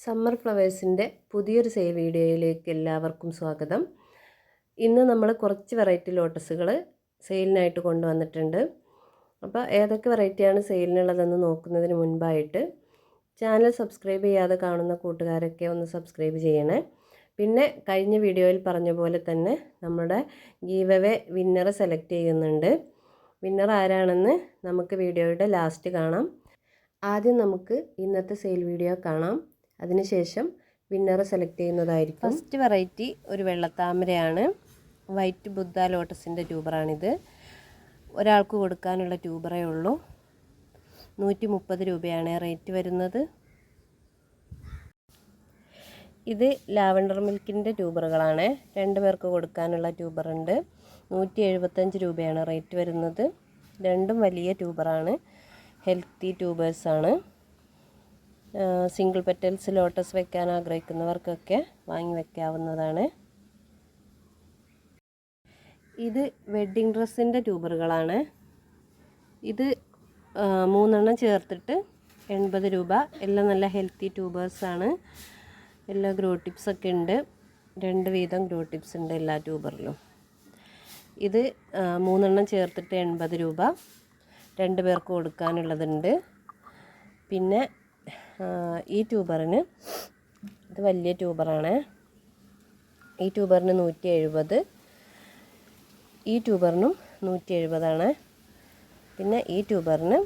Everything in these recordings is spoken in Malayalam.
സമ്മർ ഫ്ലവേഴ്സിൻ്റെ പുതിയൊരു സെയിൽ വീഡിയോയിലേക്ക് എല്ലാവർക്കും സ്വാഗതം. ഇന്ന് നമ്മൾ കുറച്ച് വെറൈറ്റി ലോട്ടസുകൾ സെയിലിനായിട്ട് കൊണ്ടുവന്നിട്ടുണ്ട്. അപ്പോൾ ഏതൊക്കെ വെറൈറ്റിയാണ് സെയിലിനുള്ളതെന്ന് നോക്കുന്നതിന് മുൻപായിട്ട് ചാനൽ സബ്സ്ക്രൈബ് ചെയ്യാതെ കാണുന്ന കൂട്ടുകാരൊക്കെ ഒന്ന് സബ്സ്ക്രൈബ് ചെയ്യണേ. പിന്നെ കഴിഞ്ഞ വീഡിയോയിൽ പറഞ്ഞ പോലെ തന്നെ നമ്മുടെ ഗീവ് അവേ വിന്നറെ സെലക്ട് ചെയ്യുന്നുണ്ട്. വിന്നർ ആരാണെന്ന് നമുക്ക് വീഡിയോയുടെ ലാസ്റ്റ് കാണാം. ആദ്യം നമുക്ക് ഇന്നത്തെ സെയിൽ വീഡിയോ കാണാം. അതിനുശേഷം വിന്നറെ സെലക്ട് ചെയ്യുന്നതായിരിക്കും. ഫസ്റ്റ് വെറൈറ്റി ഒരു വെള്ളത്താമരയാണ്. വൈറ്റ് ബുദ്ധ ലോട്ടസിൻ്റെ ട്യൂബറാണിത്. ഒരാൾക്ക് കൊടുക്കാനുള്ള ട്യൂബറേ ഉള്ളൂ. 130 രൂപയാണ് റേറ്റ് വരുന്നത്. ഇത് ലാവൻഡർ മിൽക്കിൻ്റെ ട്യൂബറുകളാണ്. 2 പേർക്ക് കൊടുക്കാനുള്ള ട്യൂബറുണ്ട്. 175 രൂപയാണ് റേറ്റ് വരുന്നത്. രണ്ടും വലിയ ട്യൂബറാണ്. ഹെൽത്തി ട്യൂബേഴ്സാണ്. സിംഗിൾ പെറ്റൽസ് ലോട്ടസ് വെക്കാൻ ആഗ്രഹിക്കുന്നവർക്കൊക്കെ വാങ്ങി വെക്കാവുന്നതാണ്. ഇത് വെഡ്ഡിങ് ഡ്രസ്സിൻ്റെ ട്യൂബറുകളാണ്. ഇത് 3 ചേർത്തിട്ട് 80 രൂപ. എല്ലാം നല്ല ഹെൽത്തി ട്യൂബേഴ്സാണ്. എല്ലാ ഗ്രോ ടിപ്സൊക്കെ ഉണ്ട്. 2 വീതം ഗ്രോ ടിപ്സ് ഉണ്ട് എല്ലാ ട്യൂബറിലും. ഇത് 3 ചേർത്തിട്ട് 80 രൂപ. 2 പേർക്ക് കൊടുക്കാനുള്ളതുണ്ട്. പിന്നെ ഈ ട്യൂബറിന്, ഇത് വലിയ ട്യൂബറാണ്. ഈ ട്യൂബറിന് 170. ഈ ട്യൂബറിനും 170 പിന്നെ ഈ ട്യൂബറിന്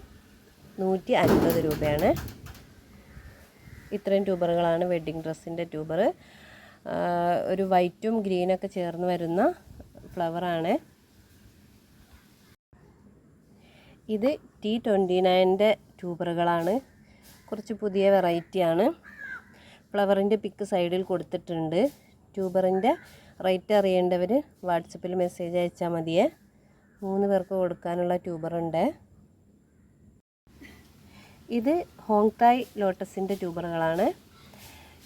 150 രൂപയാണ്. ഇത്രയും ട്യൂബറുകളാണ് വെഡ്ഡിങ് ഡ്രസ്സിൻ്റെ ട്യൂബർ. ഒരു വൈറ്റും ഗ്രീനൊക്കെ ചേർന്ന് വരുന്ന ഫ്ലവറാണ്. ഇത് T29ൻ്റെ ട്യൂബറുകളാണ്. കുറച്ച് പുതിയ വെറൈറ്റിയാണ്. ഫ്ലവറിൻ്റെ പിക്ക് സൈഡിൽ കൊടുത്തിട്ടുണ്ട്. ട്യൂബറിൻ്റെ റേറ്റ് അറിയേണ്ടവർ വാട്സപ്പിൽ മെസ്സേജ് അയച്ചാൽ മതിയേ. 3 പേർക്ക് കൊടുക്കാനുള്ള ട്യൂബറുണ്ട്. ഇത് ഹോങ് തായ് ലോട്ടസിൻ്റെ ട്യൂബറുകളാണ്.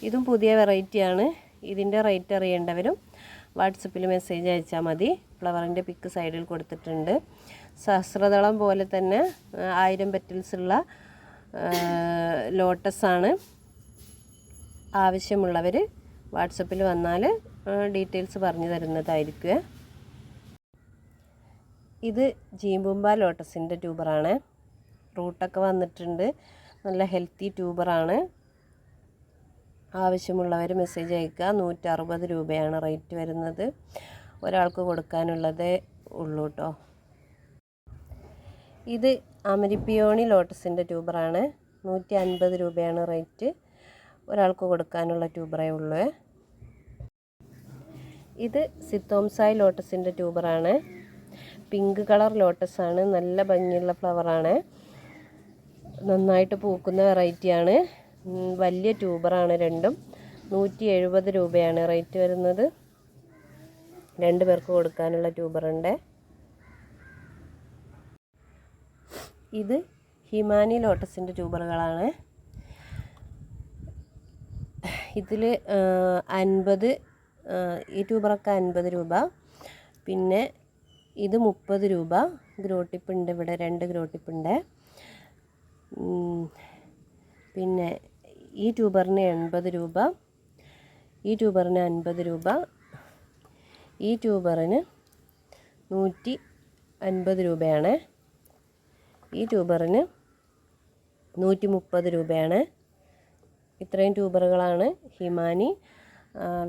ഇതും പുതിയ വെറൈറ്റിയാണ്. ഇതിൻ്റെ റേറ്റ് അറിയേണ്ടവരും വാട്സപ്പിൽ മെസ്സേജ് അയച്ചാൽ മതി. ഫ്ലവറിൻ്റെ പിക്ക് സൈഡിൽ കൊടുത്തിട്ടുണ്ട്. സഹസ്രദളം പോലെ തന്നെ 1000 പെറ്റൽസ് ഉള്ള ലോട്ടസാണ്. ആവശ്യമുള്ളവർ വാട്സപ്പിൽ വന്നാൽ ഡീറ്റെയിൽസ് പറഞ്ഞു തരുന്നതായിരിക്കും. ഇത് ജീമ്പുമ്പ ലോട്ടസിൻ്റെ ട്യൂബറാണ്. റൂട്ടൊക്കെ വന്നിട്ടുണ്ട്. നല്ല ഹെൽത്തി ട്യൂബറാണ്. ആവശ്യമുള്ളവർ മെസ്സേജ് അയക്കുക. 160 രൂപയാണ് റേറ്റ് വരുന്നത്. ഒരാൾക്ക് കൊടുക്കാനുള്ളതേ ഉള്ളൂ കേട്ടോ. ഇത് അമരിപ്പിയോണി ലോട്ടസിൻ്റെ ട്യൂബറാണ്. 150 രൂപയാണ് റേറ്റ്. ഒരാൾക്ക് കൊടുക്കാനുള്ള ട്യൂബറേ ഉള്ളൂ. ഇത് സിത്തോംസായ് ലോട്ടസിൻ്റെ ട്യൂബറാണ്. Pink colour ലോട്ടസാണ്. നല്ല ഭംഗിയുള്ള ഫ്ലവറാണ്. നന്നായിട്ട് പൂക്കുന്ന വെറൈറ്റിയാണ്. വലിയ ട്യൂബറാണ് രണ്ടും. 170 രൂപയാണ് റേറ്റ് വരുന്നത്. 2 പേർക്ക് കൊടുക്കാനുള്ള ട്യൂബറുണ്ട്. ഇത് ഹിമാനി ലോട്ടസിൻ്റെ ട്യൂബറുകളാണ്. ഇതിൽ 50, ഈ ട്യൂബറൊക്കെ 50 രൂപ. പിന്നെ ഇത് 30 രൂപ. ഗ്രോ ടിപ്പ് ഉണ്ട് ഇവിടെ. 2 ഗ്രോ ടിപ്പ് ഉണ്ട്. പിന്നെ ഈ ട്യൂബറിന് 80 രൂപ. ഈ ട്യൂബറിന് 50 രൂപ. ഈ ട്യൂബറിന് 150 രൂപയാണ്. ഈ ട്യൂബറിന് 130 രൂപയാണ്. ഇത്രയും ട്യൂബറുകളാണ് ഹിമാനി.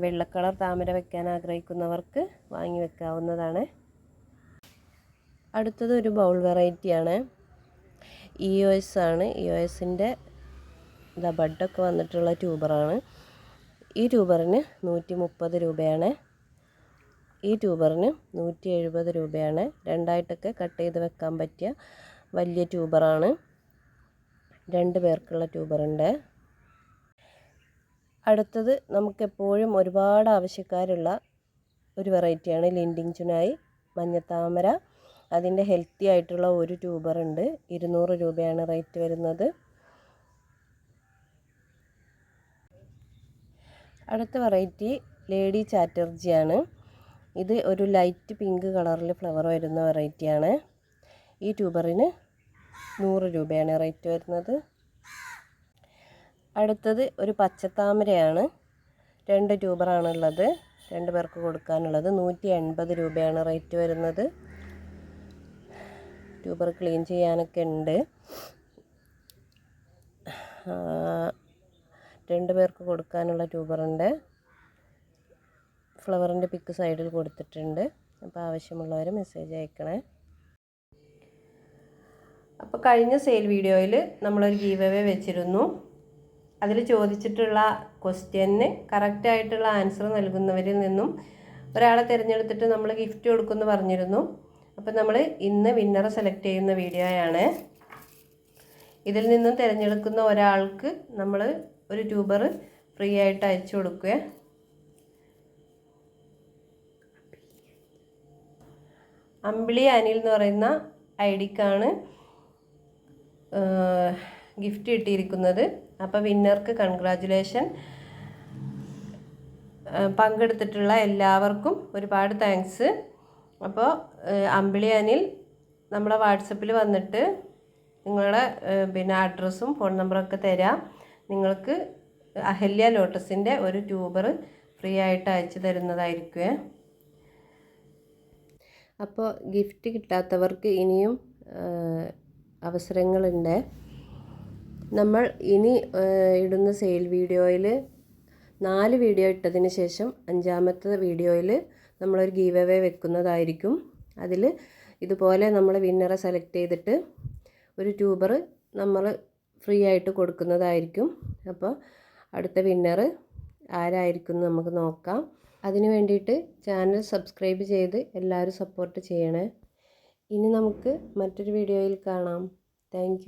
വെള്ളക്കളർ താമര വെക്കാൻ ആഗ്രഹിക്കുന്നവർക്ക് വാങ്ങി വെക്കാവുന്നതാണ്. അടുത്തത് ഒരു ബൗൾ വെറൈറ്റിയാണ്. EOS ആണ്. EOSൻ്റെ ബഡൊക്കെ വന്നിട്ടുള്ള ട്യൂബറാണ്. ഈ ട്യൂബറിന് 130 രൂപയാണ്. ഈ ട്യൂബറിന് 170 രൂപയാണ്. രണ്ടായിട്ടൊക്കെ കട്ട് ചെയ്ത് വെക്കാൻ പറ്റിയ വലിയ ട്യൂബറാണ്. 2 പേർക്കുള്ള ട്യൂബറുണ്ട്. അടുത്തത് നമുക്കെപ്പോഴും ഒരുപാട് ആവശ്യക്കാരുള്ള ഒരു വെറൈറ്റിയാണ് ലിൻഡിങ് ചുനായി മഞ്ഞത്താമര. അതിൻ്റെ ഹെൽത്തി ആയിട്ടുള്ള ഒരു ട്യൂബറുണ്ട്. 200 രൂപയാണ് റേറ്റ് വരുന്നത്. അടുത്ത വെറൈറ്റി ലേഡി ചാറ്റർജിയാണ്. ഇത് ഒരു ലൈറ്റ് പിങ്ക് കളറിൽ ഫ്ലവർ വരുന്ന വെറൈറ്റിയാണ്. ഈ ട്യൂബറിന് 100 രൂപയാണ് റേറ്റ് വരുന്നത്. അടുത്തത് ഒരു പച്ചത്താമരയാണ്. 2 ട്യൂബറാണുള്ളത്. 2 പേർക്ക് കൊടുക്കാനുള്ളത്. 180 രൂപയാണ് റേറ്റ് വരുന്നത്. ട്യൂബർ ക്ലീൻ ചെയ്യാനൊക്കെ ഉണ്ട്. 2 പേർക്ക് കൊടുക്കാനുള്ള ട്യൂബറുണ്ട്. ഫ്ലവറിൻ്റെ പിക്ക് സൈഡിൽ കൊടുത്തിട്ടുണ്ട്. അപ്പോൾ ആവശ്യമുള്ളവർ മെസ്സേജ് അയക്കണേ. അപ്പോൾ കഴിഞ്ഞ സെയിൽ വീഡിയോയിൽ നമ്മളൊരു ഗീവ് അവേ വെച്ചിരുന്നു. അതിൽ ചോദിച്ചിട്ടുള്ള ക്വസ്റ്റ്യന് കറക്റ്റായിട്ടുള്ള ആൻസർ നൽകുന്നവരിൽ നിന്നും ഒരാളെ തിരഞ്ഞെടുത്തിട്ട് നമ്മൾ ഗിഫ്റ്റ് കൊടുക്കുമെന്ന് പറഞ്ഞിരുന്നു. അപ്പോൾ നമ്മൾ ഇന്ന് വിന്നറെ സെലക്ട് ചെയ്യുന്ന വീഡിയോയാണ്. ഇതിൽ നിന്നും തിരഞ്ഞെടുക്കുന്ന ഒരാൾക്ക് നമ്മൾ ഒരു ട്യൂബർ ഫ്രീ ആയിട്ട് അയച്ചു കൊടുക്കുക. അമ്പിളി അനിൽ എന്ന് പറയുന്ന ഐഡിക്കാണ് ഗിഫ്റ്റ് കിട്ടിയിരിക്കുന്നത്. അപ്പോൾ വിന്നർക്ക് കൺഗ്രാജുലേഷൻ. പങ്കെടുത്തിട്ടുള്ള എല്ലാവർക്കും ഒരുപാട് താങ്ക്സ്. അപ്പോൾ അമ്പിളി അനിൽ നമ്മളെ വാട്സപ്പിൽ വന്നിട്ട് നിങ്ങളുടെ അഡ്രസ്സും ഫോൺ നമ്പറൊക്കെ തരാം. നിങ്ങൾക്ക് അഹല്യ ലോട്ടസിൻ്റെ ഒരു ട്യൂബർ ഫ്രീ ആയിട്ട് അയച്ചു തരുന്നതായിരിക്കും. അപ്പോൾ ഗിഫ്റ്റ് കിട്ടാത്തവർക്ക് ഇനിയും അവസരങ്ങളുണ്ട്. നമ്മൾ ഇനി ഇടുന്ന സെയിൽ വീഡിയോയിൽ 4 വീഡിയോ ഇട്ടതിന് ശേഷം 5ാമത്തെ വീഡിയോയിൽ നമ്മളൊരു ഗീവ് അവേ വെക്കുന്നതായിരിക്കും. അതിൽ ഇതുപോലെ നമ്മൾ വിന്നറെ സെലക്ട് ചെയ്തിട്ട് ഒരു ട്യൂബർ നമ്മൾ ഫ്രീ ആയിട്ട് കൊടുക്കുന്നതായിരിക്കും. അപ്പോൾ അടുത്ത വിന്നർ ആരായിരിക്കും നമുക്ക് നോക്കാം. അതിന് വേണ്ടിയിട്ട് ചാനൽ സബ്സ്ക്രൈബ് ചെയ്ത് എല്ലാവരും സപ്പോർട്ട് ചെയ്യണേ. ഇനി നമുക്ക് മറ്റൊരു വീഡിയോയിൽ കാണാം. താങ്ക്